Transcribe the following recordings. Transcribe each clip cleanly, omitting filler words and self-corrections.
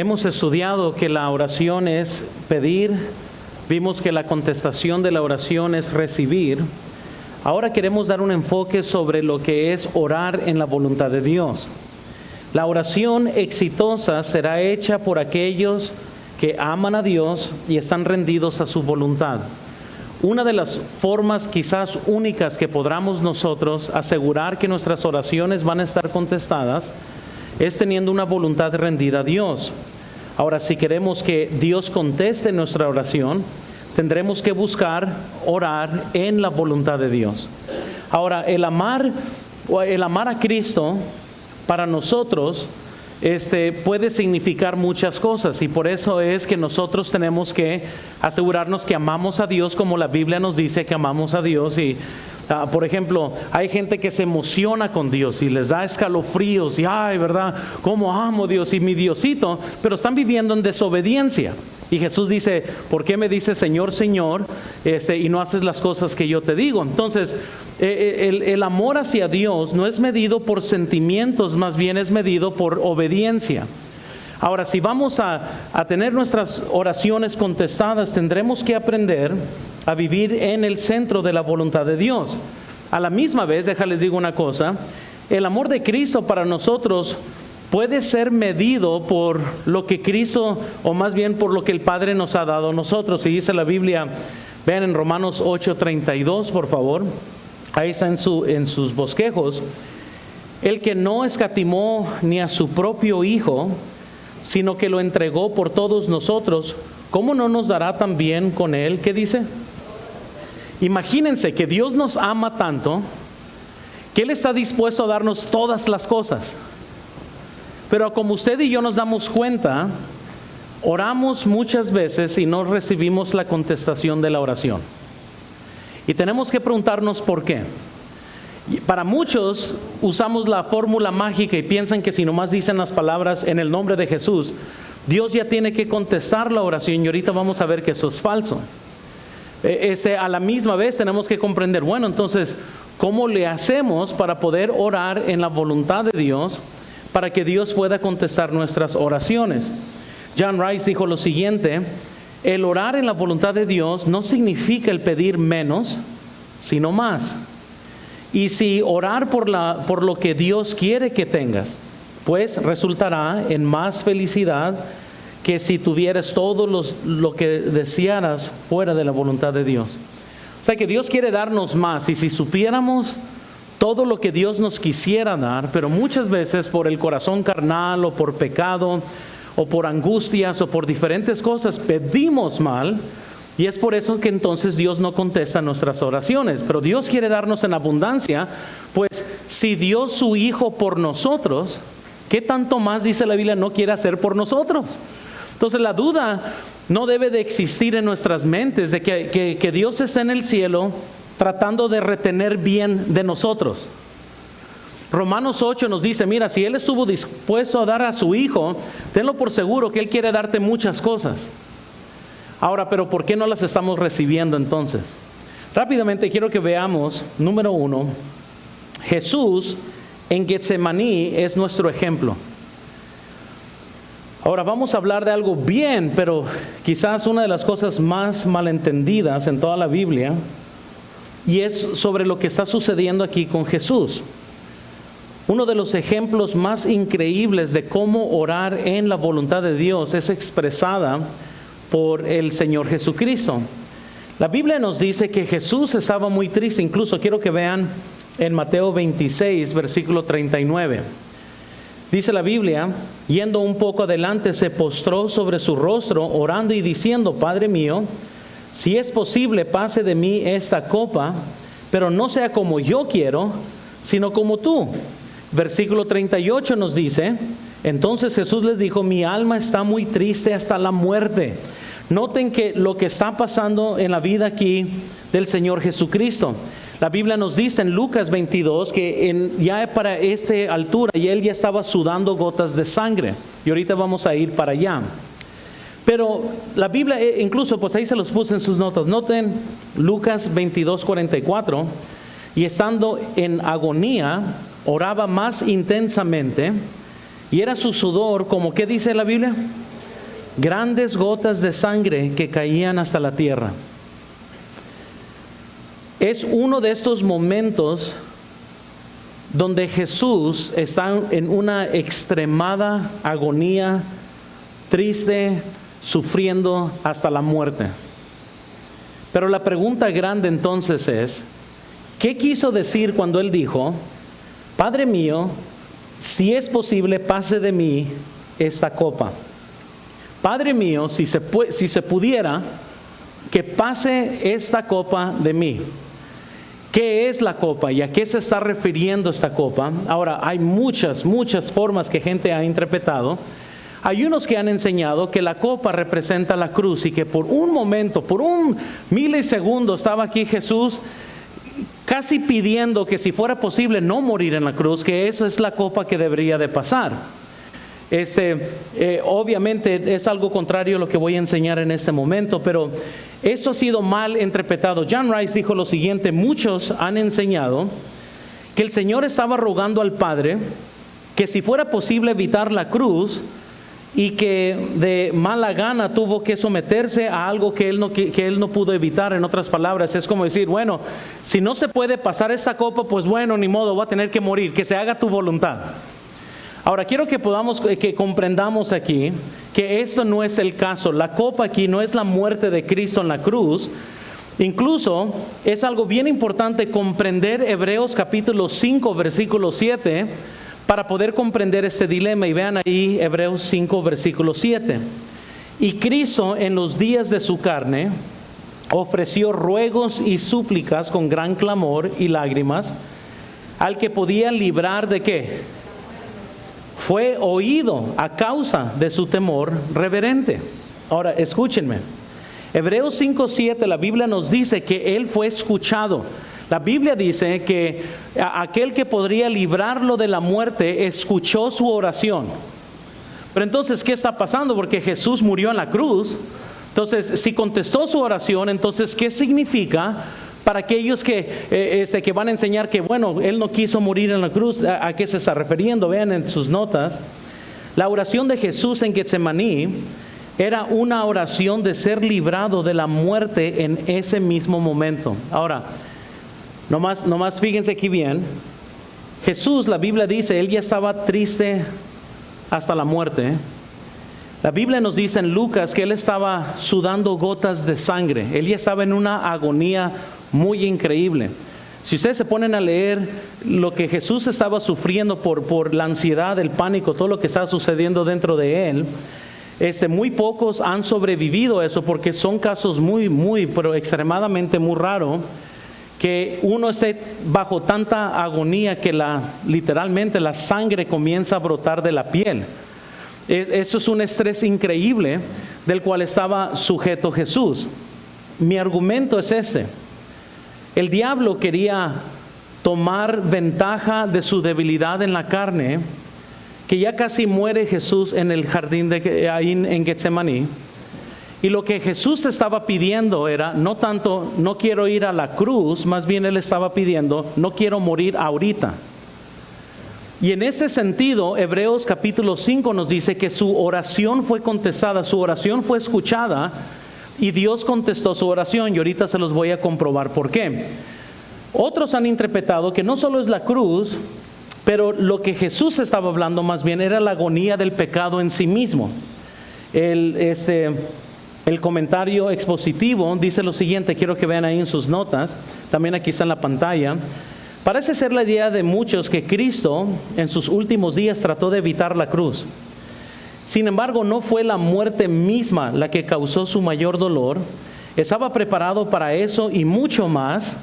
Hemos estudiado que la oración es pedir, vimos que la contestación de la oración es recibir. Ahora queremos dar un enfoque sobre lo que es orar en la voluntad de Dios. La oración exitosa será hecha por aquellos que aman a Dios y están rendidos a su voluntad. Una de las formas quizás únicas que podamos nosotros asegurar que nuestras oraciones van a estar contestadas es teniendo una voluntad rendida a Dios. Ahora, si queremos que Dios conteste nuestra oración, tendremos que buscar orar en la voluntad de Dios. Ahora, el amar a Cristo para nosotros puede significar muchas cosas, y por eso es que nosotros tenemos que asegurarnos que amamos a Dios como la Biblia nos dice que amamos a Dios. Y por ejemplo, hay gente que se emociona con Dios y les da escalofríos y ay, ¿verdad? ¿Cómo amo a Dios y mi Diosito? Pero están viviendo en desobediencia. Y Jesús dice, ¿por qué me dices Señor, Señor, y no haces las cosas que yo te digo? Entonces, el amor hacia Dios no es medido por sentimientos, más bien es medido por obediencia. Ahora, si vamos a tener nuestras oraciones contestadas, tendremos que aprender a vivir en el centro de la voluntad de Dios. A la misma vez, déjales digo una cosa, el amor de Cristo para nosotros puede ser medido por lo que Cristo, o más bien por lo que el Padre nos ha dado a nosotros. Y dice la Biblia, vean en Romanos 8:32, por favor, ahí está en sus bosquejos, el que no escatimó ni a su propio Hijo, sino que lo entregó por todos nosotros, ¿cómo no nos dará también con Él? ¿Qué dice? Imagínense que Dios nos ama tanto, que Él está dispuesto a darnos todas las cosas. Pero como usted y yo nos damos cuenta, oramos muchas veces y no recibimos la contestación de la oración. Y tenemos que preguntarnos por qué. Para muchos usamos la fórmula mágica y piensan que si nomás dicen las palabras en el nombre de Jesús, Dios ya tiene que contestar la oración, y ahorita vamos a ver que eso es falso. A la misma vez tenemos que comprender, bueno, entonces, ¿cómo le hacemos para poder orar en la voluntad de Dios, para que Dios pueda contestar nuestras oraciones? John Rice dijo lo siguiente: el orar en la voluntad de Dios no significa el pedir menos, sino más. Y si orar por lo que Dios quiere que tengas, pues resultará en más felicidad que si tuvieras todo lo que desearas fuera de la voluntad de Dios. O sea que Dios quiere darnos más, y si supiéramos todo lo que Dios nos quisiera dar, pero muchas veces por el corazón carnal o por pecado o por angustias o por diferentes cosas pedimos mal, y es por eso que entonces Dios no contesta nuestras oraciones. Pero Dios quiere darnos en abundancia, pues si dio su Hijo por nosotros, ¿qué tanto más, dice la Biblia, no quiere hacer por nosotros? Entonces la duda no debe de existir en nuestras mentes de que Dios está en el cielo tratando de retener bien de nosotros. Romanos 8 nos dice, mira, si Él estuvo dispuesto a dar a su Hijo, tenlo por seguro que Él quiere darte muchas cosas. Ahora, pero ¿por qué no las estamos recibiendo entonces? Rápidamente quiero que veamos, número 1, Jesús en Getsemaní es nuestro ejemplo. Ahora vamos a hablar de algo bien, pero quizás una de las cosas más malentendidas en toda la Biblia, y es sobre lo que está sucediendo aquí con Jesús. Uno de los ejemplos más increíbles de cómo orar en la voluntad de Dios es expresada por el Señor Jesucristo. La Biblia nos dice que Jesús estaba muy triste. Incluso quiero que vean en Mateo 26, versículo 39. Dice la Biblia, yendo un poco adelante, se postró sobre su rostro, orando y diciendo, Padre mío, si es posible, pase de mí esta copa, pero no sea como yo quiero, sino como tú. Versículo 38 nos dice, entonces Jesús les dijo, mi alma está muy triste hasta la muerte. Noten que lo que está pasando en la vida aquí del Señor Jesucristo. La Biblia nos dice en Lucas 22 que ya para esta altura y Él ya estaba sudando gotas de sangre. Y ahorita vamos a ir para allá. Pero la Biblia, incluso pues ahí se los puse en sus notas. Noten Lucas 22:44. Y estando en agonía, oraba más intensamente. Y era su sudor como, ¿qué dice la Biblia? grandes gotas de sangre que caían hasta la tierra. Es uno de estos momentos donde Jesús está en una extremada agonía, triste, sufriendo hasta la muerte. Pero la pregunta grande entonces es, ¿qué quiso decir cuando Él dijo, Padre mío, si es posible, pase de mí esta copa? Padre mío, si se pudiera, que pase esta copa de mí. ¿Qué es la copa y a qué se está refiriendo esta copa? Ahora, hay muchas formas que gente ha interpretado. Hay unos que han enseñado que la copa representa la cruz y que por un momento, por un milisegundo estaba aquí Jesús casi pidiendo que si fuera posible no morir en la cruz, que esa es la copa que debería de pasar. Obviamente es algo contrario a lo que voy a enseñar en este momento, pero esto ha sido mal interpretado. John Rice dijo lo siguiente: muchos han enseñado que el Señor estaba rogando al Padre que si fuera posible evitar la cruz y que de mala gana tuvo que someterse a algo que él no pudo evitar. En otras palabras, es como decir, bueno, si no se puede pasar esa copa, pues bueno, ni modo, va a tener que morir, que se haga tu voluntad. Ahora, quiero que comprendamos aquí que esto no es el caso. La copa aquí no es la muerte de Cristo en la cruz. Incluso es algo bien importante comprender Hebreos capítulo 5, versículo 7, para poder comprender este dilema. Y vean ahí Hebreos 5, versículo 7. Y Cristo en los días de su carne ofreció ruegos y súplicas con gran clamor y lágrimas al que podía librar ¿de qué? Fue oído a causa de su temor reverente. Ahora, escúchenme. Hebreos 5:7, la Biblia nos dice que Él fue escuchado. La Biblia dice que aquel que podría librarlo de la muerte escuchó su oración. Pero entonces, ¿qué está pasando? Porque Jesús murió en la cruz. Entonces, si contestó su oración, entonces, ¿qué significa? Para aquellos que van a enseñar que, bueno, Él no quiso morir en la cruz, ¿a qué se está refiriendo? Vean en sus notas. La oración de Jesús en Getsemaní era una oración de ser librado de la muerte en ese mismo momento. Ahora, nomás fíjense aquí bien. Jesús, la Biblia dice, Él ya estaba triste hasta la muerte. La Biblia nos dice en Lucas que Él estaba sudando gotas de sangre. Él ya estaba en una agonía muy increíble. Si ustedes se ponen a leer lo que Jesús estaba sufriendo por la ansiedad, el pánico, todo lo que estaba sucediendo dentro de Él, muy pocos han sobrevivido a eso, porque son casos pero extremadamente muy raros, que uno esté bajo tanta agonía que literalmente la sangre comienza a brotar de la piel. Eso es un estrés increíble del cual estaba sujeto Jesús. Mi argumento es este: el diablo quería tomar ventaja de su debilidad en la carne, que ya casi muere Jesús en el jardín ahí en Getsemaní. Y lo que Jesús estaba pidiendo era, no tanto, no quiero ir a la cruz, más bien Él estaba pidiendo, no quiero morir ahorita. Y en ese sentido, Hebreos capítulo 5 nos dice que su oración fue contestada, su oración fue escuchada, y Dios contestó su oración, y ahorita se los voy a comprobar por qué. Otros han interpretado que no solo es la cruz, pero lo que Jesús estaba hablando más bien era la agonía del pecado en sí mismo. El comentario expositivo dice lo siguiente, quiero que vean ahí en sus notas, también aquí está en la pantalla. Parece ser la idea de muchos que Cristo en sus últimos días trató de evitar la cruz. Sin embargo, no fue la muerte misma la que causó su mayor dolor. Estaba preparado para eso y mucho más.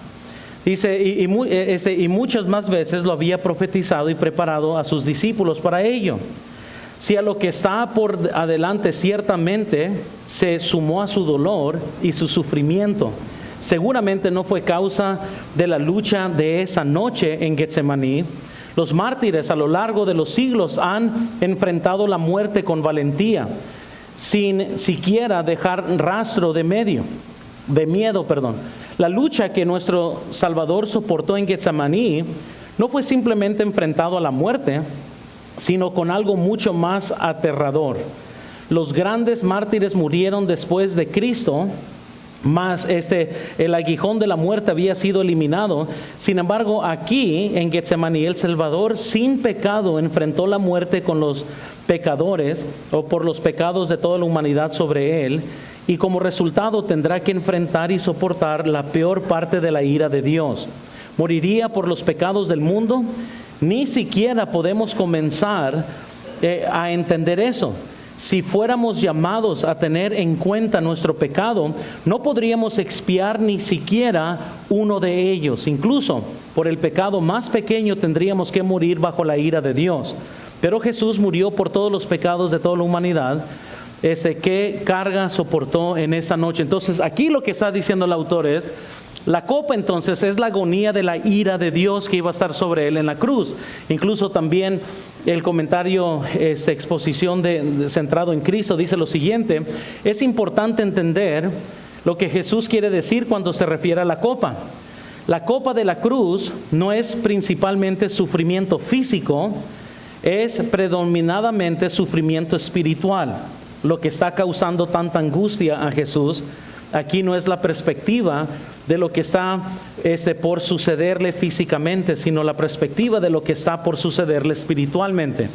Dice, y muchas más veces lo había profetizado y preparado a sus discípulos para ello. Si a lo que está por adelante ciertamente se sumó a su dolor y su sufrimiento, seguramente no fue causa de la lucha de esa noche en Getsemaní. Los mártires a lo largo de los siglos han enfrentado la muerte con valentía, sin siquiera dejar rastro de miedo. La lucha que nuestro Salvador soportó en Getsemaní no fue simplemente enfrentado a la muerte, sino con algo mucho más aterrador. los grandes mártires murieron después de Cristo, mas el aguijón de la muerte había sido eliminado. Sin embargo, aquí en Getsemaní, el Salvador sin pecado enfrentó la muerte con los pecadores, o por los pecados de toda la humanidad sobre él, y como resultado tendrá que enfrentar y soportar la peor parte de la ira de Dios. Moriría por los pecados del mundo. Ni siquiera podemos comenzar a entender eso. Si fuéramos llamados a tener en cuenta nuestro pecado, no podríamos expiar ni siquiera uno de ellos. Incluso por el pecado más pequeño tendríamos que morir bajo la ira de Dios. Pero Jesús murió por todos los pecados de toda la humanidad. ¿Qué carga soportó en esa noche? Entonces aquí lo que está diciendo el autor es, la copa entonces es la agonía de la ira de Dios que iba a estar sobre él en la cruz. Incluso también el comentario, exposición centrado en Cristo, dice lo siguiente: es importante entender lo que Jesús quiere decir cuando se refiere a la copa. La copa de la cruz no es principalmente sufrimiento físico, es predominantemente sufrimiento espiritual. Lo que está causando tanta angustia a Jesús aquí no es la perspectiva de lo que está por sucederle físicamente, sino la perspectiva de lo que está por sucederle espiritualmente.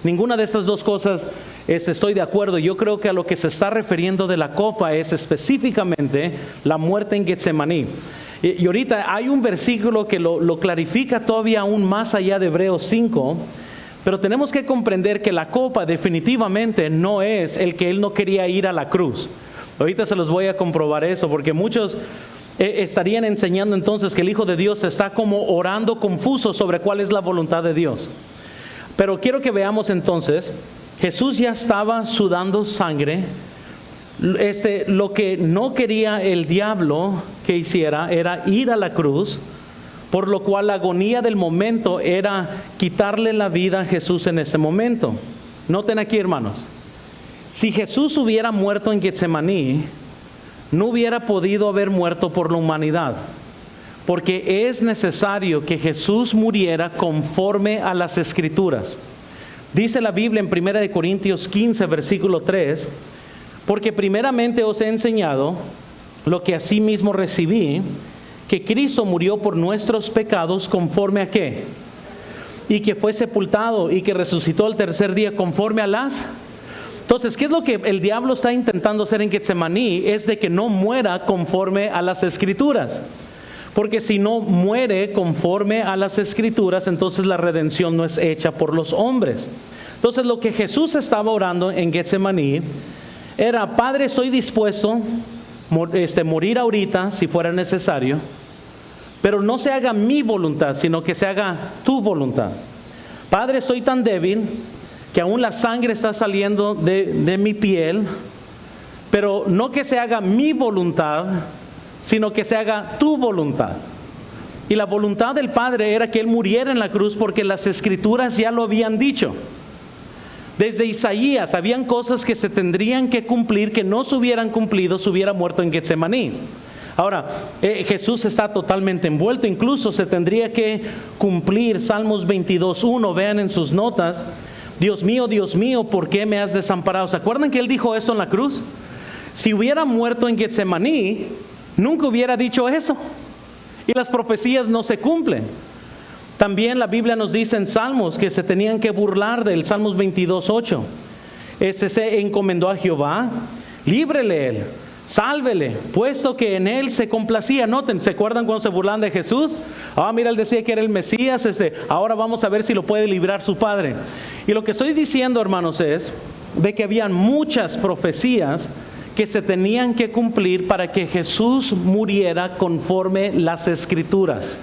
Ninguna de estas dos cosas estoy de acuerdo. Yo creo que a lo que se está refiriendo de la copa es específicamente la muerte en Getsemaní. Y ahorita hay un versículo que lo clarifica todavía aún más allá de Hebreos 5. Pero tenemos que comprender que la copa definitivamente no es el que él no quería ir a la cruz. Ahorita se los voy a comprobar eso, porque muchos estarían enseñando entonces que el Hijo de Dios está como orando confuso sobre cuál es la voluntad de Dios. Pero quiero que veamos entonces, Jesús ya estaba sudando sangre. Lo que no quería el diablo que hiciera era ir a la cruz, por lo cual la agonía del momento era quitarle la vida a Jesús en ese momento. Noten aquí, hermanos, si Jesús hubiera muerto en Getsemaní, no hubiera podido haber muerto por la humanidad, porque es necesario que Jesús muriera conforme a las Escrituras. Dice la Biblia en 1 Corintios 15, versículo 3, porque primeramente os he enseñado lo que asimismo recibí, que Cristo murió por nuestros pecados conforme a ¿qué? Y que fue sepultado y que resucitó al tercer día conforme a las... Entonces, ¿qué es lo que el diablo está intentando hacer en Getsemaní? Es de que no muera conforme a las Escrituras. Porque si no muere conforme a las Escrituras, entonces la redención no es hecha por los hombres. Entonces, lo que Jesús estaba orando en Getsemaní era: Padre, estoy dispuesto morir ahorita si fuera necesario, pero no se haga mi voluntad, sino que se haga tu voluntad. Padre, estoy tan débil que aún la sangre está saliendo de mi piel, pero no que se haga mi voluntad, sino que se haga tu voluntad. Y la voluntad del Padre era que Él muriera en la cruz, porque las Escrituras ya lo habían dicho. Desde Isaías habían cosas que se tendrían que cumplir, que no se hubieran cumplido si hubiera muerto en Getsemaní. Ahora, Jesús está totalmente envuelto. Incluso se tendría que cumplir Salmos 22:1. Vean en sus notas: Dios mío, ¿por qué me has desamparado? ¿Se acuerdan que Él dijo eso en la cruz? Si hubiera muerto en Getsemaní, nunca hubiera dicho eso. Y las profecías no se cumplen. También la Biblia nos dice en Salmos que se tenían que burlar del Salmos 22:8. Se encomendó a Jehová, líbrele él, sálvele, puesto que en él se complacía. Noten, ¿se acuerdan cuando se burlan de Jesús? Mira, él decía que era el Mesías, ahora vamos a ver si lo puede librar su Padre. Y lo que estoy diciendo, hermanos, es de que habían muchas profecías que se tenían que cumplir para que Jesús muriera conforme las Escrituras.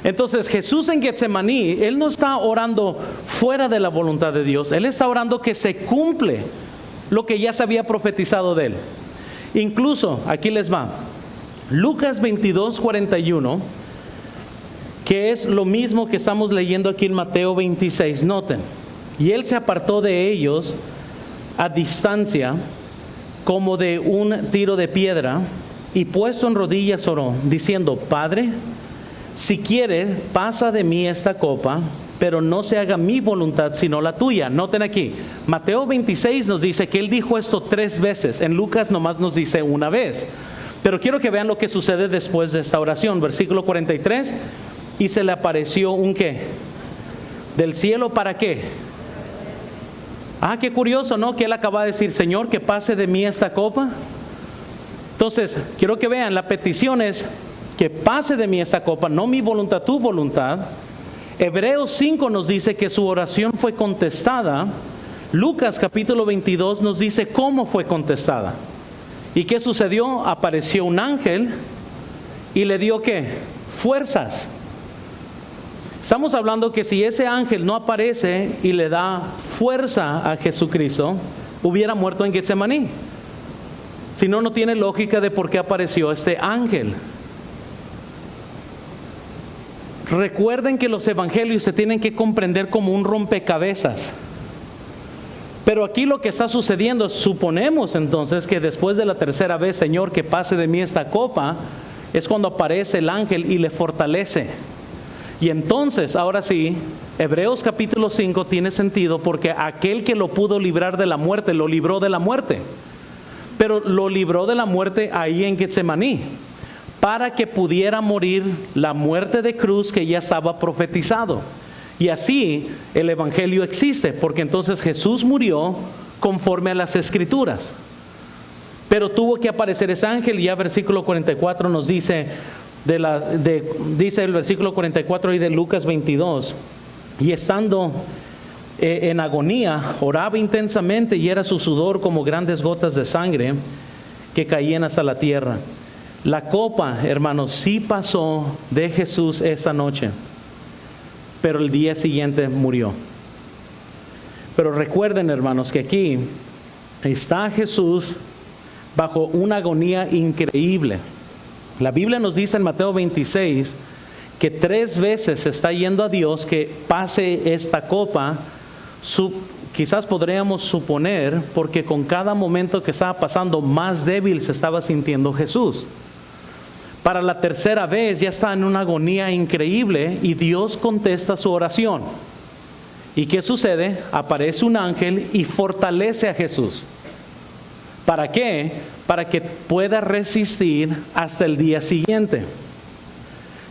Entonces Jesús en Getsemaní, Él no está orando fuera de la voluntad de Dios. Él está orando que se cumple lo que ya se había profetizado de Él. Incluso, aquí les va, Lucas 22:41, que es lo mismo que estamos leyendo aquí en Mateo 26. Noten: y Él se apartó de ellos a distancia, como de un tiro de piedra, y puesto en rodillas oró, diciendo: Padre, si quieres, pasa de mí esta copa, pero no se haga mi voluntad sino la tuya. Noten aquí, Mateo 26 nos dice que Él dijo esto 3 veces. En Lucas nomás nos dice una vez. Pero quiero que vean lo que sucede después de esta oración. Versículo 43, y se le apareció un ¿qué? Del cielo, ¿para qué? Qué curioso, ¿no? Que Él acaba de decir, Señor, que pase de mí esta copa. Entonces, quiero que vean, la petición es que pase de mí esta copa, no mi voluntad, tu voluntad. Hebreos 5 nos dice que su oración fue contestada. Lucas capítulo 22 nos dice cómo fue contestada. ¿Y qué sucedió? Apareció un ángel y le dio ¿qué? Fuerzas. Estamos hablando que si ese ángel no aparece y le da fuerza a Jesucristo, hubiera muerto en Getsemaní. Si no, no tiene lógica de por qué apareció este ángel. Recuerden que los evangelios se tienen que comprender como un rompecabezas. Pero aquí lo que está sucediendo, suponemos entonces que después de la tercera vez, Señor, que pase de mí esta copa, es cuando aparece el ángel y le fortalece. Y entonces, ahora sí, Hebreos capítulo 5 tiene sentido porque aquel que lo pudo librar de la muerte, lo libró de la muerte. Pero lo libró de la muerte ahí en Getsemaní, para que pudiera morir la muerte de cruz que ya estaba profetizado. Y así el evangelio existe, porque entonces Jesús murió conforme a las escrituras. Pero tuvo que aparecer ese ángel, y ya versículo 44 nos dice, dice el versículo 44 y de Lucas 22, y estando en agonía, oraba intensamente, y era su sudor como grandes gotas de sangre que caían hasta la tierra. La copa, hermanos, sí pasó de Jesús esa noche, pero el día siguiente murió. Pero recuerden, hermanos, que aquí está Jesús bajo una agonía increíble. La Biblia nos dice en Mateo 26 que 3 veces está yendo a Dios que pase esta copa. Quizás podríamos suponer, porque con cada momento que estaba pasando, más débil se estaba sintiendo Jesús. Para la tercera vez ya está en una agonía increíble y Dios contesta su oración. ¿Y qué sucede? Aparece un ángel y fortalece a Jesús. ¿Para qué? Para que pueda resistir hasta el día siguiente.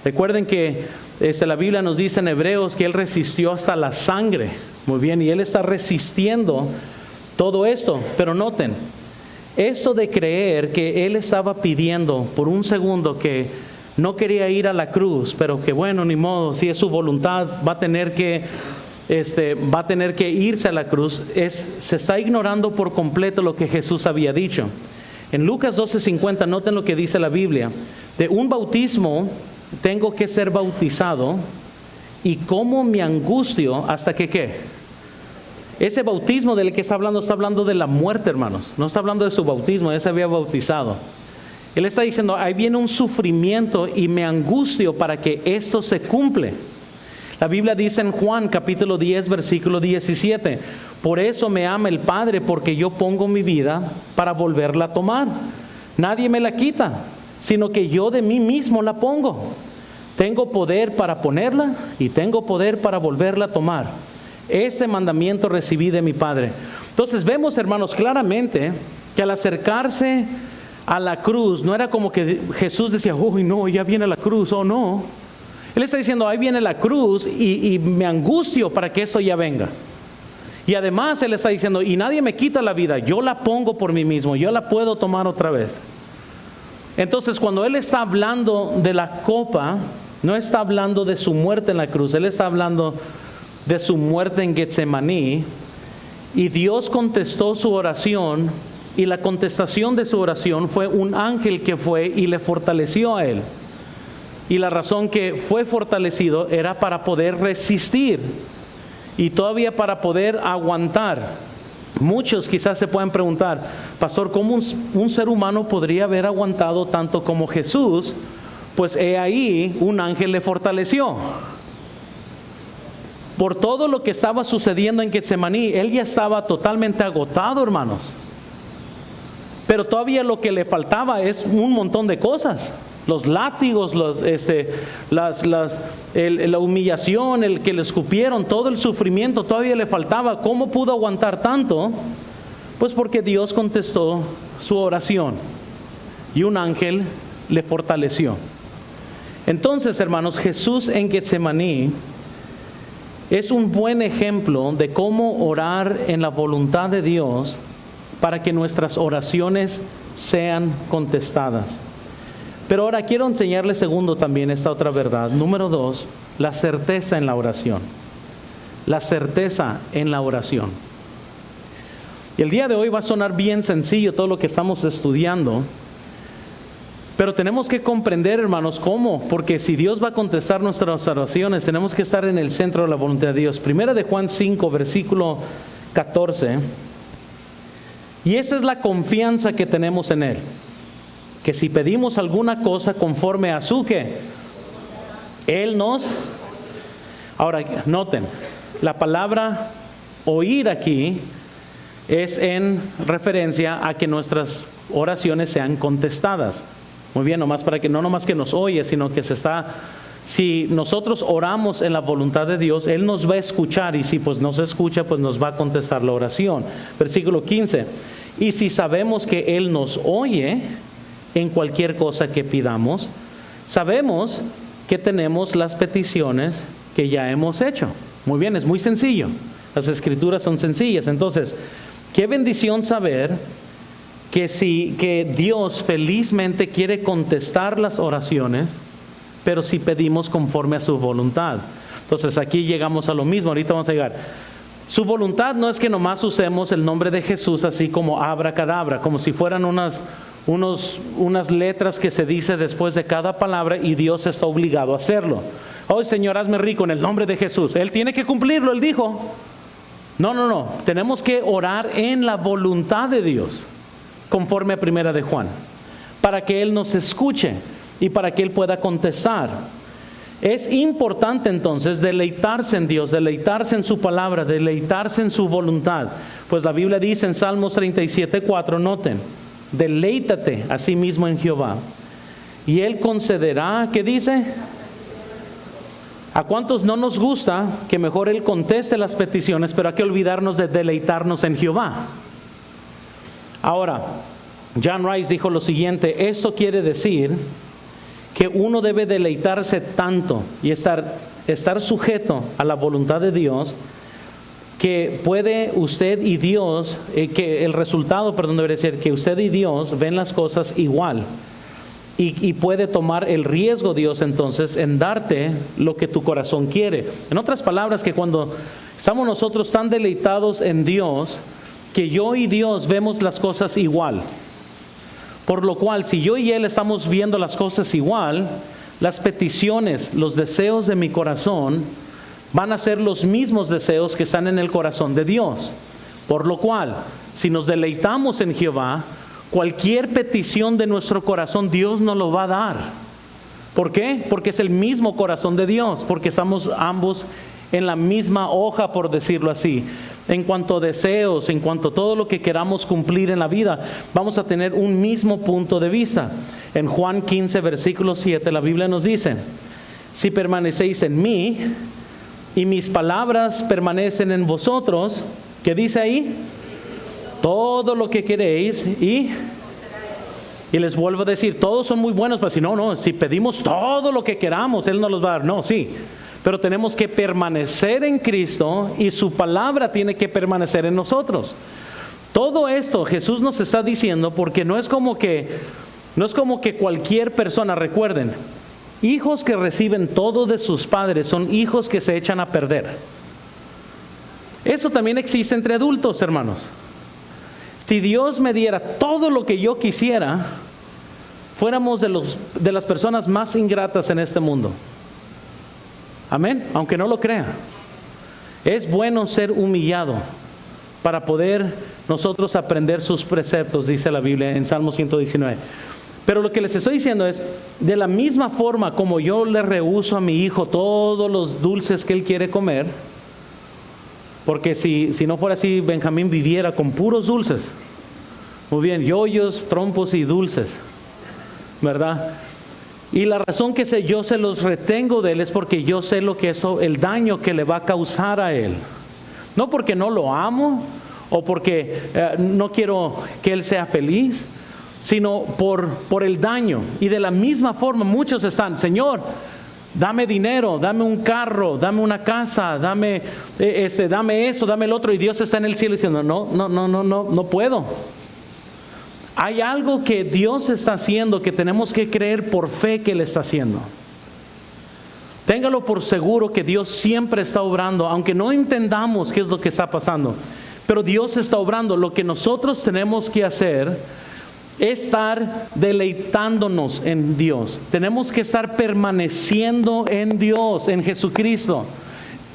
Recuerden que la Biblia nos dice en Hebreos que Él resistió hasta la sangre. Muy bien, y Él está resistiendo todo esto. Pero noten, esto de creer que Él estaba pidiendo por un segundo que no quería ir a la cruz, pero que bueno, ni modo, si es su voluntad, va a tener que irse a la cruz, se está ignorando por completo lo que Jesús había dicho. En Lucas 12:50, noten lo que dice la Biblia: de un bautismo tengo que ser bautizado, y cómo me angustio hasta que ¿qué? Ese bautismo del que está hablando de la muerte, hermanos. No está hablando de su bautismo, ya se había bautizado. Él está diciendo, ahí viene un sufrimiento y me angustio para que esto se cumple. La Biblia dice en Juan capítulo 10, versículo 17, por eso me ama el Padre, porque yo pongo mi vida para volverla a tomar. Nadie me la quita, sino que yo de mí mismo la pongo. Tengo poder para ponerla y tengo poder para volverla a tomar. Este mandamiento recibí de mi Padre. Entonces vemos, hermanos, claramente que al acercarse a la cruz, no era como que Jesús decía, uy, no, ya viene la cruz, oh no. Él está diciendo, ahí viene la cruz y me angustio para que esto ya venga. Y además Él está diciendo, y nadie me quita la vida, yo la pongo por mí mismo, yo la puedo tomar otra vez. Entonces cuando Él está hablando de la copa, no está hablando de su muerte en la cruz, Él está hablando de su muerte en Getsemaní, y Dios contestó su oración, y la contestación de su oración fue un ángel que fue y le fortaleció a Él. Y la razón que fue fortalecido era para poder resistir y todavía para poder aguantar. Muchos quizás se pueden preguntar, pastor, ¿cómo un ser humano podría haber aguantado tanto como Jesús? Pues he ahí, un ángel le fortaleció. Por todo lo que estaba sucediendo en Getsemaní, Él ya estaba totalmente agotado, hermanos. Pero todavía lo que le faltaba es un montón de cosas. los látigos, la humillación, el que le escupieron, todo el sufrimiento todavía le faltaba. ¿Cómo pudo aguantar tanto? Pues porque Dios contestó su oración y un ángel le fortaleció. Entonces, hermanos, Jesús en Getsemaní es un buen ejemplo de cómo orar en la voluntad de Dios para que nuestras oraciones sean contestadas. Pero ahora quiero enseñarle segundo también esta otra verdad. Número 2, la certeza en la oración. La certeza en la oración. Y el día de hoy va a sonar bien sencillo todo lo que estamos estudiando. Pero tenemos que comprender, hermanos, cómo. Porque si Dios va a contestar nuestras oraciones, tenemos que estar en el centro de la voluntad de Dios. Primera de Juan 5, versículo 14. Y esa es la confianza que tenemos en Él. Que si pedimos alguna cosa conforme a su ¿qué? Él nos... Ahora, noten, la palabra oír aquí es en referencia a que nuestras oraciones sean contestadas. Muy bien, nomás para que no nomás que nos oye, sino que si nosotros oramos en la voluntad de Dios, Él nos va a escuchar, y si pues nos escucha, pues nos va a contestar la oración. Versículo 15. Y si sabemos que Él nos oye en cualquier cosa que pidamos, sabemos que tenemos las peticiones que ya hemos hecho. Muy bien, es muy sencillo. Las escrituras son sencillas. Entonces, qué bendición saber que Dios felizmente quiere contestar las oraciones, pero si pedimos conforme a su voluntad. Entonces aquí llegamos a lo mismo, ahorita vamos a llegar. Su voluntad no es que nomás usemos el nombre de Jesús así como abracadabra, como si fueran unas letras que se dice después de cada palabra y Dios está obligado a hacerlo. Oh Señor, hazme rico en el nombre de Jesús. Él tiene que cumplirlo, Él dijo. No. Tenemos que orar en la voluntad de Dios, conforme a Primera de Juan, para que Él nos escuche y para que Él pueda contestar. Es importante entonces deleitarse en Dios, deleitarse en su palabra, deleitarse en su voluntad. Pues la Biblia dice en Salmos 37:4, noten, deleítate a sí mismo en Jehová y Él concederá, ¿qué dice? ¿A cuántos no nos gusta que mejor Él conteste las peticiones, pero hay que olvidarnos de deleitarnos en Jehová? Ahora, John Rice dijo lo siguiente: esto quiere decir que uno debe deleitarse tanto y estar sujeto a la voluntad de Dios, que puede usted y Dios, que el resultado, debería ser que usted y Dios ven las cosas igual. Y puede tomar el riesgo Dios entonces en darte lo que tu corazón quiere. En otras palabras, que cuando estamos nosotros tan deleitados en Dios, que yo y Dios vemos las cosas igual. Por lo cual, si yo y Él estamos viendo las cosas igual, las peticiones, los deseos de mi corazón van a ser los mismos deseos que están en el corazón de Dios. Por lo cual, si nos deleitamos en Jehová, cualquier petición de nuestro corazón Dios nos lo va a dar. ¿Por qué? Porque es el mismo corazón de Dios, porque estamos ambos en la misma hoja, por decirlo así. En cuanto a deseos, en cuanto a todo lo que queramos cumplir en la vida, vamos a tener un mismo punto de vista. En Juan 15, versículo 7, la Biblia nos dice: si permanecéis en mí y mis palabras permanecen en vosotros, ¿qué dice ahí? Todo lo que queréis y les vuelvo a decir, todos son muy buenos, pero si pedimos todo lo que queramos, Él nos los va a dar. No, sí, pero tenemos que permanecer en Cristo y su palabra tiene que permanecer en nosotros. Todo esto Jesús nos está diciendo porque no es como que cualquier persona, recuerden, hijos que reciben todo de sus padres son hijos que se echan a perder. Eso también existe entre adultos, hermanos. Si Dios me diera todo lo que yo quisiera, fuéramos de las personas más ingratas en este mundo. Amén, aunque no lo crea. Es bueno ser humillado para poder nosotros aprender sus preceptos, dice la Biblia en Salmo 119. Pero lo que les estoy diciendo es, de la misma forma como yo le rehúso a mi hijo todos los dulces que él quiere comer, porque si no fuera así, Benjamín viviera con puros dulces. Muy bien, yoyos, trompos y dulces, ¿verdad? Y la razón que yo se los retengo de Él es porque yo sé lo que el daño que le va a causar a Él. No porque no lo amo o porque no quiero que Él sea feliz, sino por el daño. Y de la misma forma muchos están, Señor, dame dinero, dame un carro, dame una casa, dame eso, dame el otro. Y Dios está en el cielo diciendo, no puedo. Hay algo que Dios está haciendo que tenemos que creer por fe que Él está haciendo. Téngalo por seguro que Dios siempre está obrando, aunque no entendamos qué es lo que está pasando. Pero Dios está obrando. Lo que nosotros tenemos que hacer es estar deleitándonos en Dios. Tenemos que estar permaneciendo en Dios, en Jesucristo.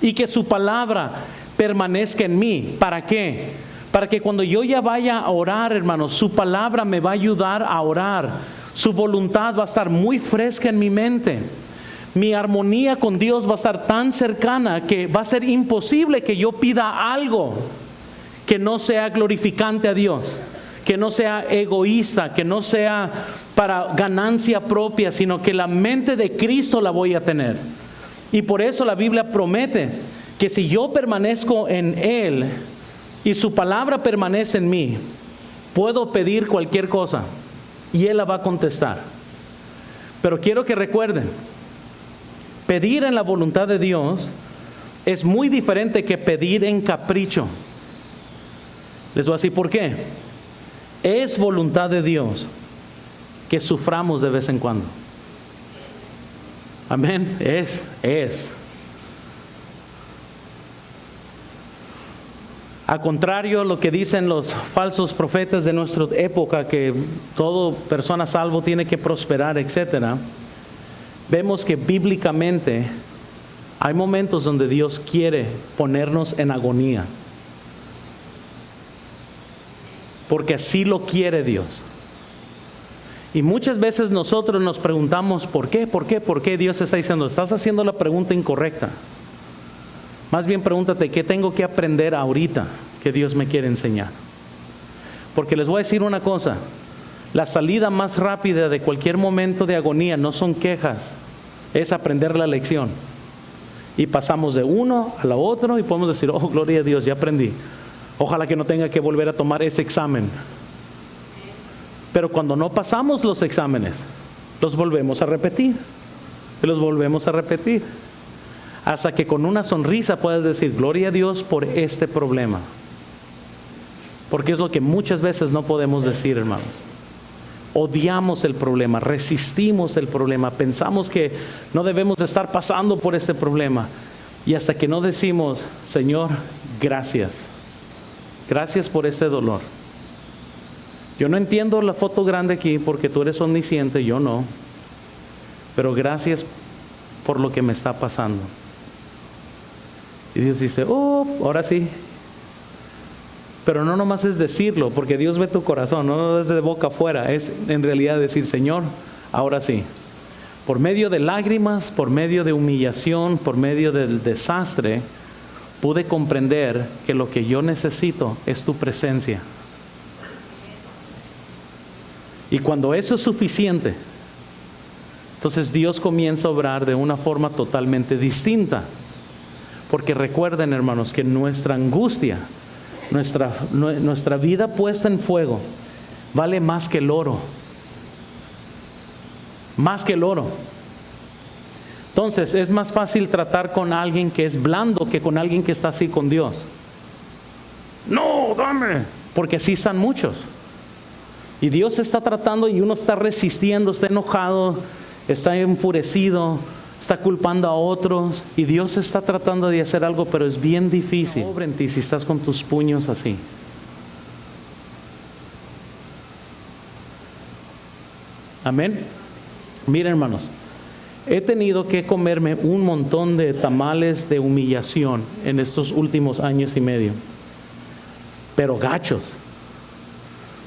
Y que su palabra permanezca en mí. ¿Para qué? Para que cuando yo ya vaya a orar, hermanos, su palabra me va a ayudar a orar. Su voluntad va a estar muy fresca en mi mente. Mi armonía con Dios va a estar tan cercana que va a ser imposible que yo pida algo que no sea glorificante a Dios, que no sea egoísta, que no sea para ganancia propia, sino que la mente de Cristo la voy a tener. Y por eso la Biblia promete que si yo permanezco en Él y su palabra permanece en mí, puedo pedir cualquier cosa y Él la va a contestar. Pero quiero que recuerden, pedir en la voluntad de Dios es muy diferente que pedir en capricho. Les voy a decir por qué. Es voluntad de Dios que suframos de vez en cuando. Amén. Es. A contrario, lo que dicen los falsos profetas de nuestra época, que toda persona salvo tiene que prosperar, etcétera, vemos que bíblicamente hay momentos donde Dios quiere ponernos en agonía. Porque así lo quiere Dios. Y muchas veces nosotros nos preguntamos, ¿por qué? Dios está diciendo, estás haciendo la pregunta incorrecta. Más bien pregúntate, ¿qué tengo que aprender ahorita que Dios me quiere enseñar? Porque les voy a decir una cosa, la salida más rápida de cualquier momento de agonía no son quejas, es aprender la lección. Y pasamos de uno a la otro y podemos decir, oh, gloria a Dios, ya aprendí. Ojalá que no tenga que volver a tomar ese examen. Pero cuando no pasamos los exámenes, los volvemos a repetir. Y los volvemos a repetir. Hasta que con una sonrisa puedas decir, gloria a Dios por este problema. Porque es lo que muchas veces no podemos decir, hermanos. Odiamos el problema, resistimos el problema, pensamos que no debemos de estar pasando por este problema. Y hasta que no decimos, Señor, gracias. Gracias por este dolor. Yo no entiendo la foto grande aquí porque tú eres omnisciente, yo no. Pero gracias por lo que me está pasando. Y Dios dice, oh, ahora sí. Pero no nomás es decirlo, porque Dios ve tu corazón, no es de boca afuera, es en realidad decir, Señor, ahora sí. Por medio de lágrimas, por medio de humillación, por medio del desastre, pude comprender que lo que yo necesito es tu presencia. Y cuando eso es suficiente, entonces Dios comienza a obrar de una forma totalmente distinta. Porque recuerden, hermanos, que nuestra angustia, nuestra vida puesta en fuego, vale más que el oro. Más que el oro. Entonces, es más fácil tratar con alguien que es blando que con alguien que está así con Dios. No, dame. Porque así están muchos. Y Dios está tratando y uno está resistiendo, está enojado, está enfurecido, está culpando a otros. Y Dios está tratando de hacer algo, pero es bien difícil. Obra en ti si estás con tus puños así. Amén. Miren, hermanos. He tenido que comerme un montón de tamales de humillación en estos últimos años y medio. Pero gachos.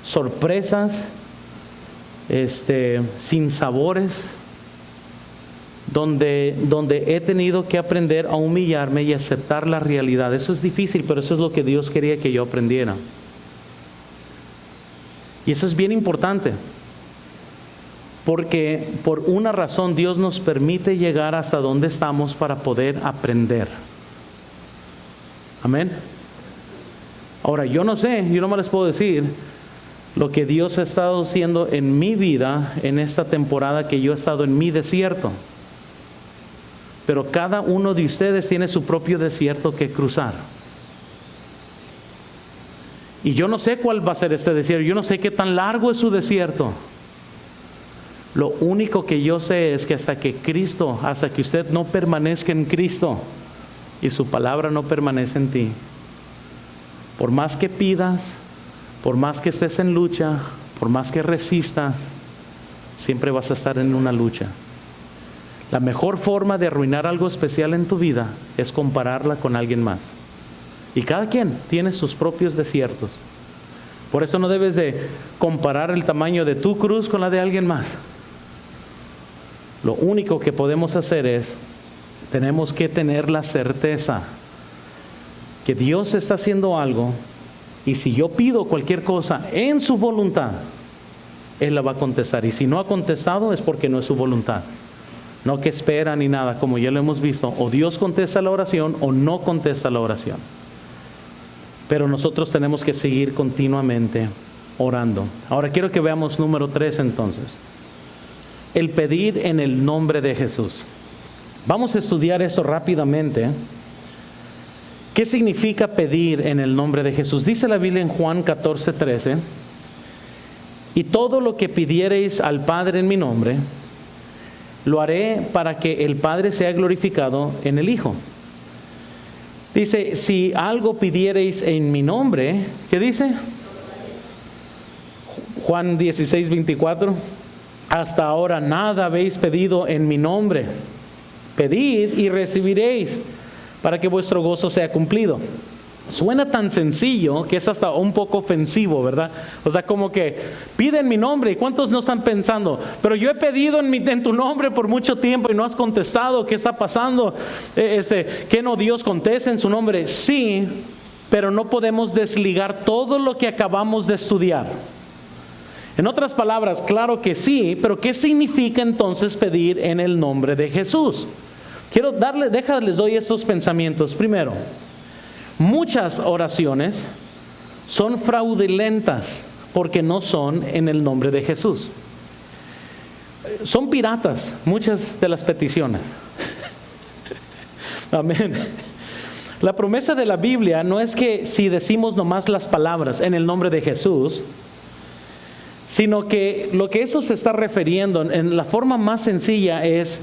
Sorpresas, sin sabores, donde he tenido que aprender a humillarme y aceptar la realidad. Eso es difícil, pero eso es lo que Dios quería que yo aprendiera. Y eso es bien importante. Porque por una razón Dios nos permite llegar hasta donde estamos para poder aprender. Amén. Ahora, yo no sé, yo no me les puedo decir lo que Dios ha estado haciendo en mi vida en esta temporada que yo he estado en mi desierto. Pero cada uno de ustedes tiene su propio desierto que cruzar. Y yo no sé cuál va a ser este desierto, yo no sé qué tan largo es su desierto. Lo único que yo sé es que hasta que usted no permanezca en Cristo y su palabra no permanece en ti, por más que pidas, por más que estés en lucha, por más que resistas, siempre vas a estar en una lucha. La mejor forma de arruinar algo especial en tu vida es compararla con alguien más. Y cada quien tiene sus propios desiertos. Por eso no debes de comparar el tamaño de tu cruz con la de alguien más. Lo único que podemos hacer es, tenemos que tener la certeza que Dios está haciendo algo, y si yo pido cualquier cosa en su voluntad, Él la va a contestar. Y si no ha contestado es porque no es su voluntad. No que espera ni nada, como ya lo hemos visto. O Dios contesta la oración o no contesta la oración. Pero nosotros tenemos que seguir continuamente orando. Ahora quiero que veamos número 3 entonces. El pedir en el nombre de Jesús. Vamos a estudiar eso rápidamente. ¿Qué significa pedir en el nombre de Jesús? Dice la Biblia en Juan 14:13. Y todo lo que pidiereis al Padre en mi nombre, lo haré para que el Padre sea glorificado en el Hijo. Dice, si algo pidiereis en mi nombre, ¿qué dice? Juan 16:24. Hasta ahora nada habéis pedido en mi nombre. Pedid y recibiréis, para que vuestro gozo sea cumplido. Suena tan sencillo que es hasta un poco ofensivo, ¿verdad? O sea, como que piden mi nombre. ¿Y cuántos no están pensando? Pero yo he pedido en tu nombre por mucho tiempo y no has contestado. ¿Qué está pasando? ¿Que no Dios conteste en su nombre? Sí, pero no podemos desligar todo lo que acabamos de estudiar. En otras palabras, claro que sí, pero ¿qué significa entonces pedir en el nombre de Jesús? Les doy estos pensamientos. Primero, muchas oraciones son fraudulentas porque no son en el nombre de Jesús. Son piratas muchas de las peticiones. Amén. La promesa de la Biblia no es que si decimos nomás las palabras en el nombre de Jesús, sino que lo que eso se está refiriendo en la forma más sencilla es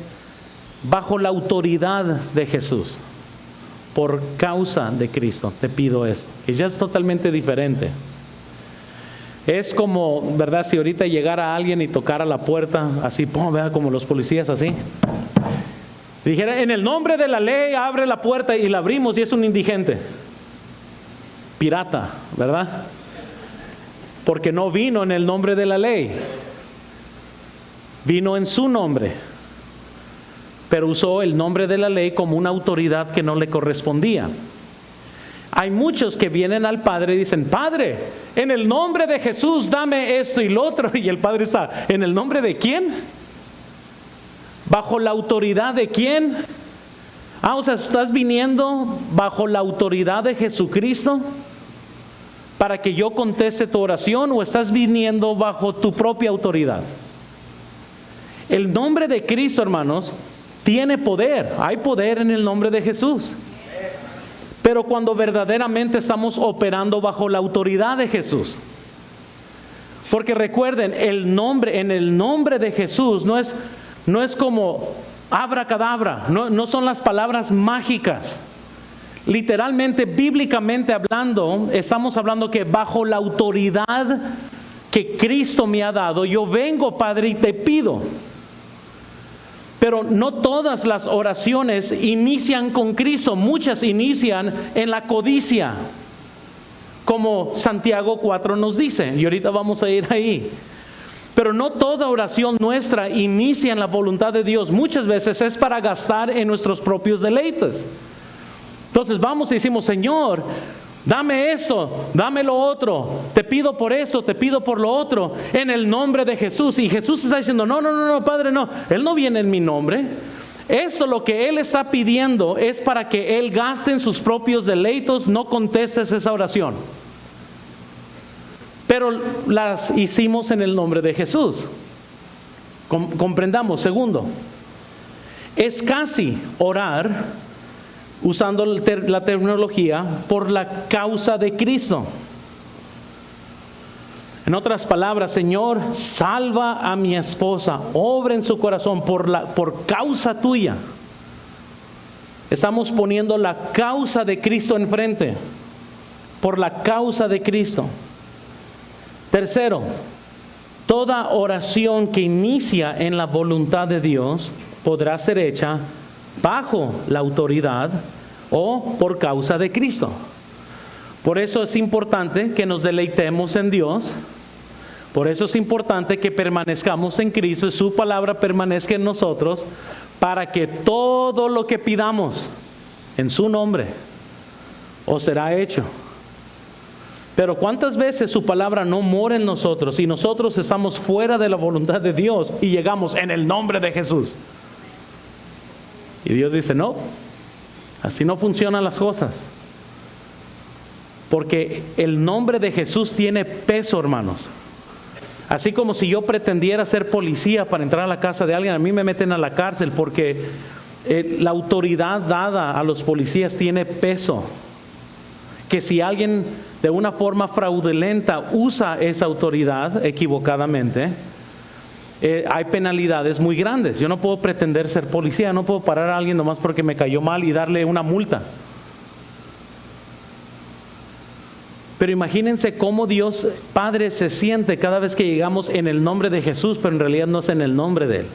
bajo la autoridad de Jesús. Por causa de Cristo te pido esto, que ya es totalmente diferente. Es como, ¿verdad? Si ahorita llegara alguien y tocara la puerta así, vea, como los policías así, dijera, en el nombre de la ley abre la puerta, y la abrimos y es un indigente, pirata, ¿verdad? Porque no vino en el nombre de la ley, vino en su nombre, pero usó el nombre de la ley como una autoridad que no le correspondía. Hay muchos que vienen al Padre y dicen, Padre, en el nombre de Jesús dame esto y lo otro, y el Padre está, ¿en el nombre de quién? ¿Bajo la autoridad de quién? O sea, ¿estás viniendo bajo la autoridad de Jesucristo para que yo conteste tu oración, o estás viniendo bajo tu propia autoridad? El nombre de Cristo, hermanos, tiene poder. Hay poder en el nombre de Jesús. Pero cuando verdaderamente estamos operando bajo la autoridad de Jesús. Porque recuerden, en el nombre de Jesús no es como abracadabra, no son las palabras mágicas. Literalmente, bíblicamente hablando, estamos hablando que bajo la autoridad que Cristo me ha dado, yo vengo, Padre, y te pido. Pero no todas las oraciones inician con Cristo. Muchas inician en la codicia, como Santiago 4 nos dice, y ahorita vamos a ir ahí. Pero no toda oración nuestra inicia en la voluntad de Dios. Muchas veces es para gastar en nuestros propios deleites. Entonces vamos y decimos, Señor, Dame esto, dame lo otro, te pido por esto, te pido por lo otro, en el nombre de Jesús. Y Jesús está diciendo, no, Padre, no, Él no viene en mi nombre. Esto lo que Él está pidiendo es para que Él gaste en sus propios deleitos, no contestes esa oración. Pero las hicimos en el nombre de Jesús. Comprendamos. Segundo, es casi orar, usando la terminología, por la causa de Cristo. En otras palabras, Señor, salva a mi esposa, obra en su corazón por causa tuya. Estamos poniendo la causa de Cristo enfrente, por la causa de Cristo. Tercero, toda oración que inicia en la voluntad de Dios podrá ser hecha bajo la autoridad o por causa de Cristo. Por eso es importante que nos deleitemos en Dios. Por eso es importante que permanezcamos en Cristo y su palabra permanezca en nosotros, para que todo lo que pidamos en su nombre os será hecho. Pero ¿cuántas veces su palabra no mora en nosotros y nosotros estamos fuera de la voluntad de Dios y llegamos en el nombre de Jesús? Y Dios dice, no, así no funcionan las cosas. Porque el nombre de Jesús tiene peso, hermanos. Así como si yo pretendiera ser policía para entrar a la casa de alguien, a mí me meten a la cárcel porque la autoridad dada a los policías tiene peso. Que si alguien de una forma fraudulenta usa esa autoridad equivocadamente, hay penalidades muy grandes. Yo no puedo pretender ser policía, no puedo parar a alguien nomás porque me cayó mal y darle una multa. Pero imagínense cómo Dios Padre se siente cada vez que llegamos en el nombre de Jesús, pero en realidad no es en el nombre de Él.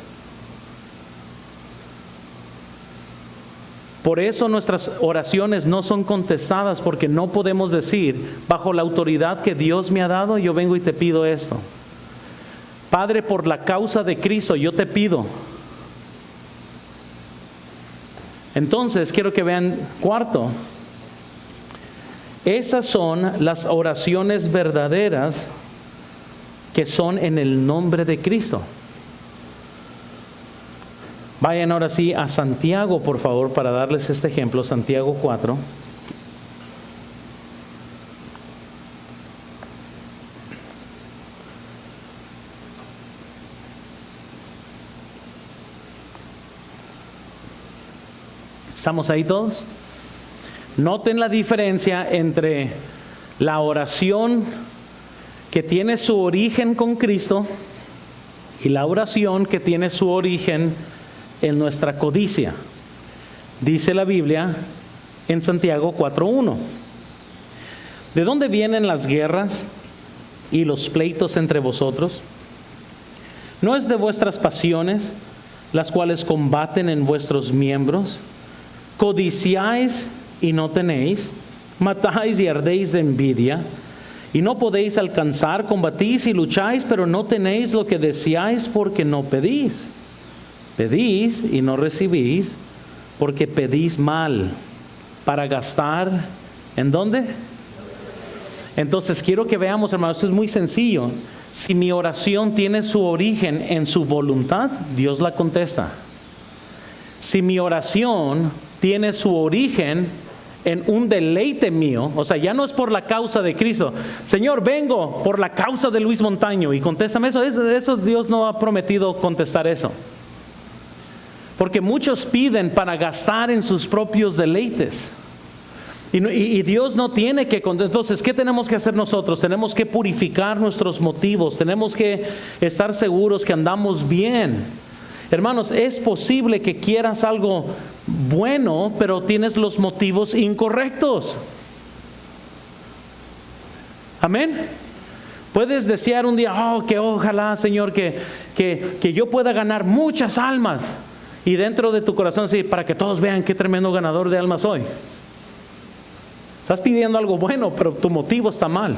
Por eso nuestras oraciones no son contestadas, porque no podemos decir, bajo la autoridad que Dios me ha dado, yo vengo y te pido esto. Padre, por la causa de Cristo, yo te pido. Entonces, quiero que vean, cuarto, esas son las oraciones verdaderas que son en el nombre de Cristo. Vayan ahora sí a Santiago, por favor, para darles este ejemplo. Santiago 4. ¿Estamos ahí todos? Noten la diferencia entre la oración que tiene su origen con Cristo y la oración que tiene su origen en nuestra codicia. Dice la Biblia en Santiago 4:1. ¿De dónde vienen las guerras y los pleitos entre vosotros? ¿No es de vuestras pasiones las cuales combaten en vuestros miembros? Codiciáis y no tenéis, matáis y ardéis de envidia, y no podéis alcanzar, combatís y lucháis, pero no tenéis lo que deseáis porque no pedís. Pedís y no recibís, porque pedís mal, para gastar, ¿en dónde? Entonces quiero que veamos, hermanos, esto es muy sencillo. Si mi oración tiene su origen en su voluntad, Dios la contesta. Si mi oración tiene su origen en un deleite mío, o sea, ya no es por la causa de Cristo. Señor, vengo por la causa de Luis Montaño y contéstame eso. Eso Dios no ha prometido contestar eso. Porque muchos piden para gastar en sus propios deleites. Y Dios no tiene que. Entonces, ¿qué tenemos que hacer nosotros? Tenemos que purificar nuestros motivos. Tenemos que estar seguros que andamos bien. Hermanos, es posible que quieras algo bueno, pero tienes los motivos incorrectos. Amén. Puedes desear un día, que ojalá, Señor, que yo pueda ganar muchas almas. Y dentro de tu corazón decir, para que todos vean qué tremendo ganador de almas soy. Estás pidiendo algo bueno, pero tu motivo está mal.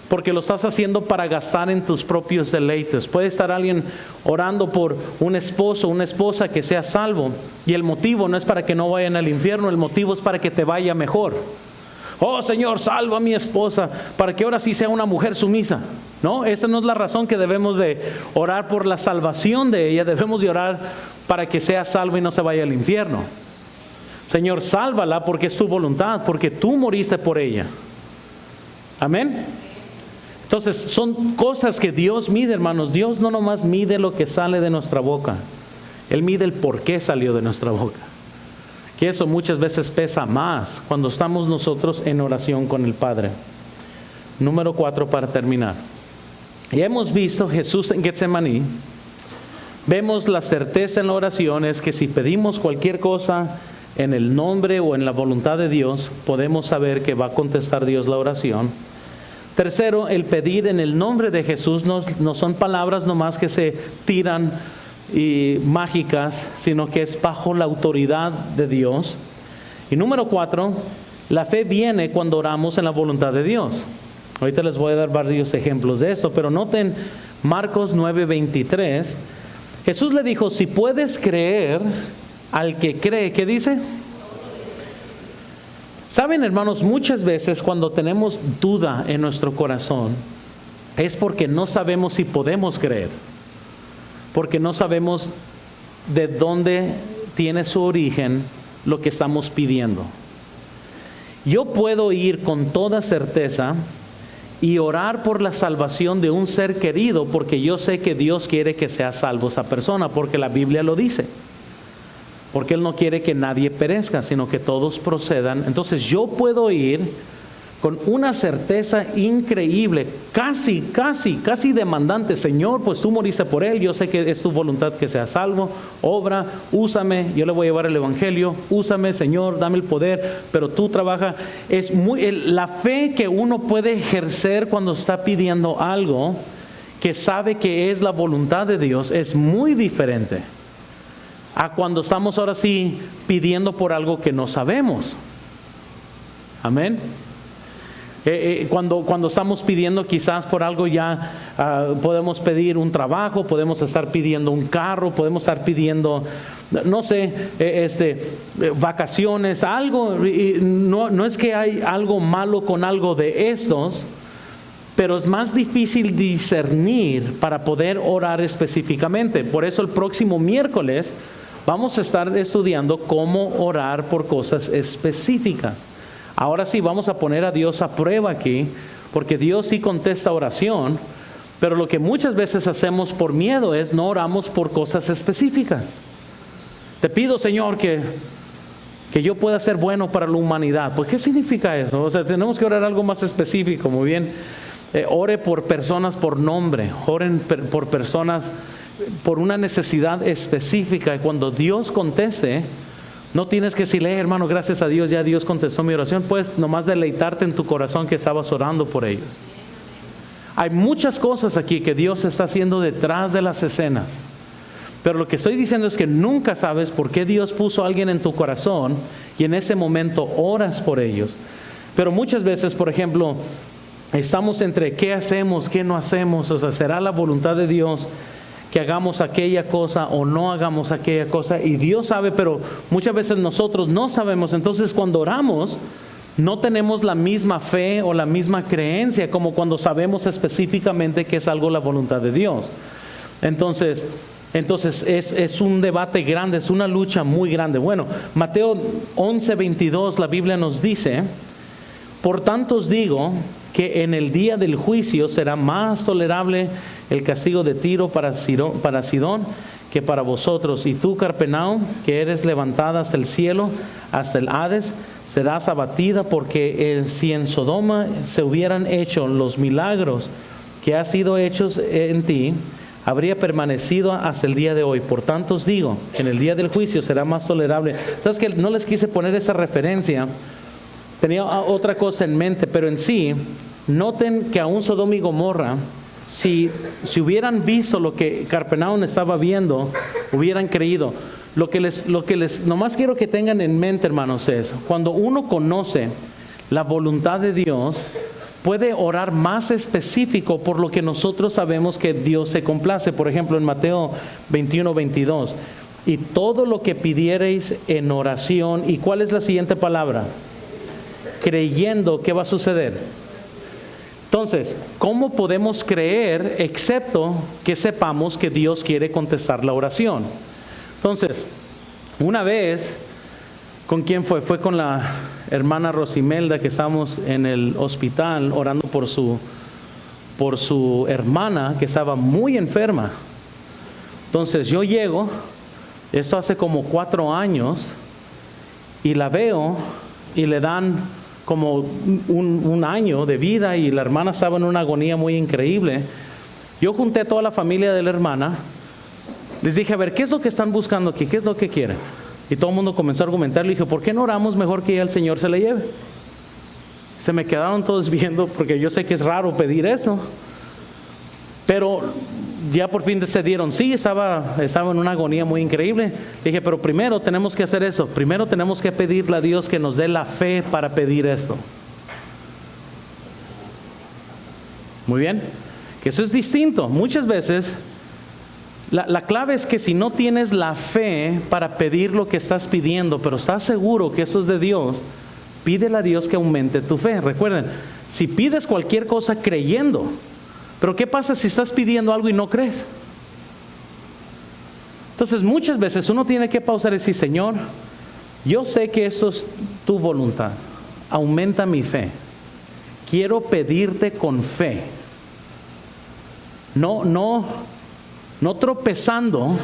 Porque lo estás haciendo para gastar en tus propios deleites. Puede estar alguien orando por un esposo, una esposa que sea salvo, y el motivo no es para que no vayan al infierno, el motivo es para que te vaya mejor. oh Señor, salva a mi esposa para que ahora sí sea una mujer sumisa. No, esa no es la razón que debemos de orar por la salvación de ella. Debemos de orar para que sea salva y no se vaya al infierno. Señor, sálvala porque es tu voluntad, porque tú moriste por ella. Amén. Entonces son cosas que Dios mide, hermanos. Dios no nomás mide lo que sale de nuestra boca. Él mide el por qué salió de nuestra boca. Que eso muchas veces pesa más cuando estamos nosotros en oración con el Padre. Número 4 para terminar. Ya hemos visto Jesús en Getsemaní. Vemos la certeza en la oración es que si pedimos cualquier cosa en el nombre o en la voluntad de Dios, podemos saber que va a contestar Dios la oración. Tercero, el pedir en el nombre de Jesús no son palabras nomás que se tiran y mágicas, sino que es bajo la autoridad de Dios. Y número 4, la fe viene cuando oramos en la voluntad de Dios. Ahorita les voy a dar varios ejemplos de esto, pero noten Marcos 9:23. Jesús le dijo, si puedes creer al que cree, ¿qué dice? Saben, hermanos, muchas veces cuando tenemos duda en nuestro corazón es porque no sabemos si podemos creer, porque no sabemos de dónde tiene su origen lo que estamos pidiendo. Yo puedo ir con toda certeza y orar por la salvación de un ser querido porque yo sé que Dios quiere que sea salvo esa persona, porque la Biblia lo dice. Porque Él no quiere que nadie perezca, sino que todos procedan. Entonces yo puedo ir con una certeza increíble, casi demandante. Señor, pues tú moriste por él, yo sé que es tu voluntad que sea salvo. Obra, úsame, yo le voy a llevar el evangelio. Úsame, Señor, dame el poder, pero tú trabaja. Es la fe que uno puede ejercer cuando está pidiendo algo que sabe que es la voluntad de Dios es muy diferente a cuando estamos ahora sí pidiendo por algo que no sabemos. Amén. Cuando estamos pidiendo quizás por algo ya podemos pedir un trabajo, podemos estar pidiendo un carro, podemos estar pidiendo, no sé, vacaciones, algo. Y no es que hay algo malo con algo de estos, pero es más difícil discernir para poder orar específicamente. Por eso el próximo miércoles vamos a estar estudiando cómo orar por cosas específicas. Ahora sí vamos a poner a Dios a prueba aquí, porque Dios sí contesta oración, pero lo que muchas veces hacemos por miedo es no oramos por cosas específicas. Te pido, Señor, que yo pueda ser bueno para la humanidad. Pues, ¿qué significa eso? O sea, tenemos que orar algo más específico. Muy bien, ore por personas por nombre, oren por personas por una necesidad específica, y cuando Dios conteste, no tienes que decirle, hermano, gracias a Dios, ya Dios contestó mi oración. Puedes nomás deleitarte en tu corazón que estabas orando por ellos. Hay muchas cosas aquí que Dios está haciendo detrás de las escenas, pero lo que estoy diciendo es que nunca sabes por qué Dios puso a alguien en tu corazón y en ese momento oras por ellos. Pero muchas veces, por ejemplo, estamos entre qué hacemos, qué no hacemos. O sea, ¿será la voluntad de Dios que hagamos aquella cosa o no hagamos aquella cosa? Y Dios sabe, pero muchas veces nosotros no sabemos. Entonces cuando oramos no tenemos la misma fe o la misma creencia como cuando sabemos específicamente que es algo la voluntad de Dios. Entonces es un debate grande, es una lucha muy grande. Bueno, Mateo 11:22 la Biblia nos dice, por tanto os digo que en el día del juicio será más tolerable el castigo de Tiro para Sidón que para vosotros. Y tú, Capernaum, que eres levantada hasta el cielo, hasta el Hades, serás abatida, porque si en Sodoma se hubieran hecho los milagros que han sido hechos en ti, habría permanecido hasta el día de hoy. Por tanto os digo, en el día del juicio será más tolerable. ¿Sabes que no les quise poner esa referencia? Tenía otra cosa en mente, pero en sí, noten que aún Sodoma y Gomorra, si hubieran visto lo que Capernaum estaba viendo, hubieran creído. Lo que les nomás quiero que tengan en mente, hermanos, es cuando uno conoce la voluntad de Dios, puede orar más específico por lo que nosotros sabemos que Dios se complace. Por ejemplo, en Mateo 21:22, y todo lo que pidiereis en oración, ¿y cuál es la siguiente palabra? creyendo que va a suceder. Entonces, ¿cómo podemos creer excepto que sepamos que Dios quiere contestar la oración? Entonces, una vez, ¿con quién fue? Fue con la hermana Rosimelda, que estábamos en el hospital orando por su hermana que estaba muy enferma. Entonces yo llego, esto hace como 4 años, y la veo y le dan como un año de vida, y la hermana estaba en una agonía muy increíble. Yo junté a toda la familia de la hermana, les dije, a ver, ¿qué es lo que están buscando aquí? ¿Qué es lo que quieren? Y todo el mundo comenzó a argumentar. Le dije, ¿por qué no oramos mejor que ya el Señor se la lleve? Se me quedaron todos viendo, porque yo sé que es raro pedir eso. Pero ya por fin decidieron, sí, estaba en una agonía muy increíble. Dije, pero primero tenemos que hacer eso. Primero tenemos que pedirle a Dios que nos dé la fe para pedir esto. Muy bien. Que eso es distinto. Muchas veces, la clave es que si no tienes la fe para pedir lo que estás pidiendo, pero estás seguro que eso es de Dios, pídele a Dios que aumente tu fe. Recuerden, si pides cualquier cosa creyendo, pero ¿qué pasa si estás pidiendo algo y no crees? Entonces muchas veces uno tiene que pausar y decir, Señor, yo sé que esto es tu voluntad, aumenta mi fe. Quiero pedirte con fe. No tropezando.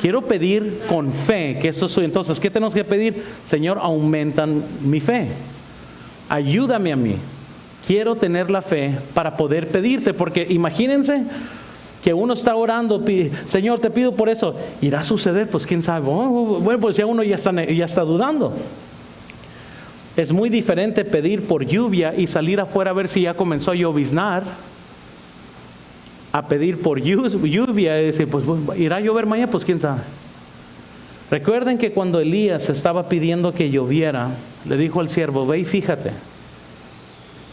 Quiero pedir con fe que esto es tuyo. Entonces, ¿qué tenemos que pedir? Señor, aumenta mi fe. Ayúdame a mí. Quiero tener la fe para poder pedirte, porque imagínense que uno está orando, Señor, te pido por eso. ¿Irá a suceder? Pues quién sabe. Bueno, pues ya uno ya está dudando. Es muy diferente pedir por lluvia y salir afuera a ver si ya comenzó a lloviznar, a pedir por lluvia y decir, pues irá a llover mañana, pues quién sabe. Recuerden que cuando Elías estaba pidiendo que lloviera, le dijo al siervo, ve y fíjate,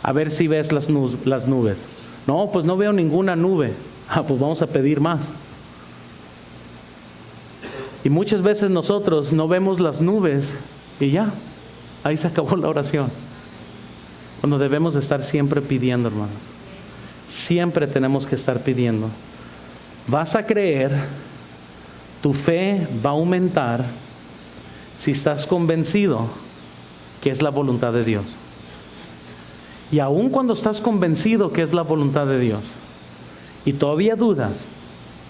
a ver si ves las nubes. No, pues no veo ninguna nube. Pues vamos a pedir más. Y muchas veces nosotros no vemos las nubes y ya, ahí se acabó la oración. Cuando debemos estar siempre pidiendo, hermanos. Siempre tenemos que estar pidiendo. Vas a creer, tu fe va a aumentar si estás convencido que es la voluntad de Dios. Y aun cuando estás convencido que es la voluntad de Dios y todavía dudas,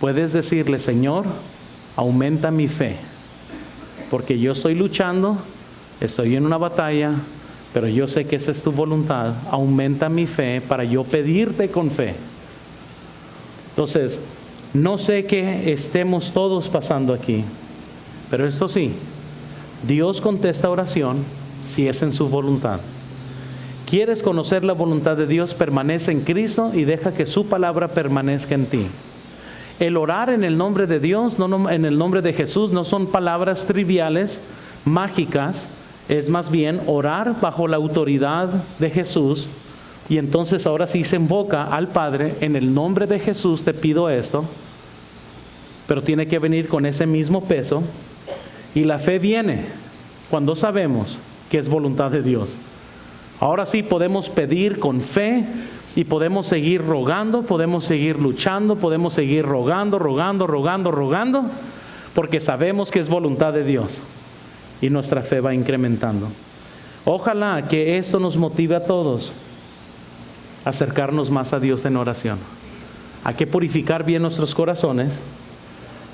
puedes decirle, Señor, aumenta mi fe, porque yo estoy luchando, estoy en una batalla, pero yo sé que esa es tu voluntad. Aumenta mi fe para yo pedirte con fe. Entonces, no sé qué estemos todos pasando aquí, pero esto sí, Dios contesta oración si es en su voluntad. ¿Quieres conocer la voluntad de Dios? Permanece en Cristo y deja que su palabra permanezca en ti. El orar en el nombre de Dios, no en el nombre de Jesús, no son palabras triviales, mágicas. Es más bien orar bajo la autoridad de Jesús. Y entonces ahora sí se invoca al Padre, en el nombre de Jesús te pido esto. Pero tiene que venir con ese mismo peso. Y la fe viene cuando sabemos que es voluntad de Dios. Ahora sí podemos pedir con fe y podemos seguir rogando, podemos seguir luchando, podemos seguir rogando, porque sabemos que es voluntad de Dios y nuestra fe va incrementando. Ojalá que esto nos motive a todos a acercarnos más a Dios en oración. Hay que purificar bien nuestros corazones,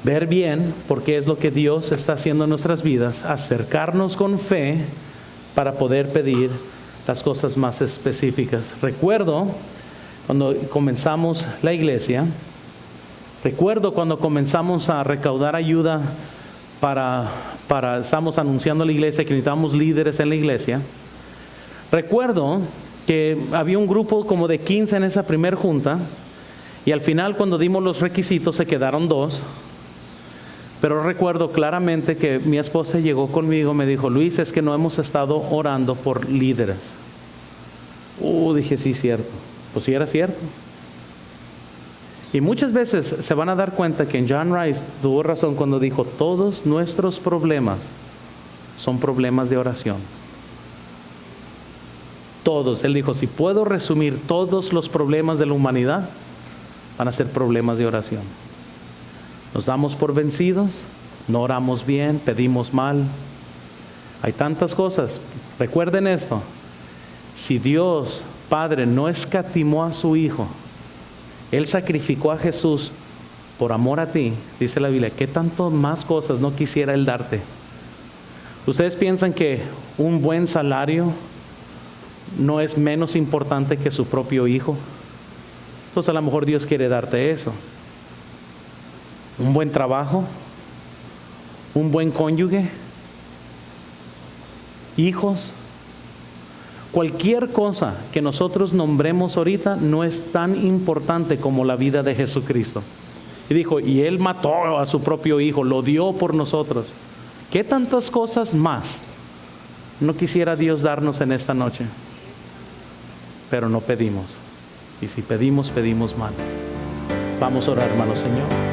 ver bien por qué es lo que Dios está haciendo en nuestras vidas, acercarnos con fe para poder pedir las cosas más específicas. Recuerdo cuando comenzamos la iglesia, cuando comenzamos a recaudar ayuda estamos anunciando a la iglesia que necesitábamos líderes en la iglesia. Recuerdo que había un grupo como de 15 en esa primer junta y al final cuando dimos los requisitos se quedaron 2. Pero recuerdo claramente que mi esposa llegó conmigo, me dijo, Luis, es que no hemos estado orando por líderes. Dije, sí, cierto. Pues sí, era cierto. Y muchas veces se van a dar cuenta que John Rice tuvo razón cuando dijo, todos nuestros problemas son problemas de oración. Todos. Él dijo, si puedo resumir todos los problemas de la humanidad, van a ser problemas de oración. Nos damos por vencidos, no oramos bien, pedimos mal. Hay tantas cosas. Recuerden esto. Si Dios Padre no escatimó a su Hijo, Él sacrificó a Jesús por amor a ti, dice la Biblia, ¿qué tanto más cosas no quisiera Él darte? ¿Ustedes piensan que un buen salario no es menos importante que su propio hijo? Entonces a lo mejor Dios quiere darte eso. Un buen trabajo, un buen cónyuge, hijos. Cualquier cosa que nosotros nombremos ahorita no es tan importante como la vida de Jesucristo. Y dijo, y Él mató a su propio Hijo, lo dio por nosotros. ¿Qué tantas cosas más no quisiera Dios darnos en esta noche? Pero no pedimos. Y si pedimos, pedimos mal. Vamos a orar, hermano Señor.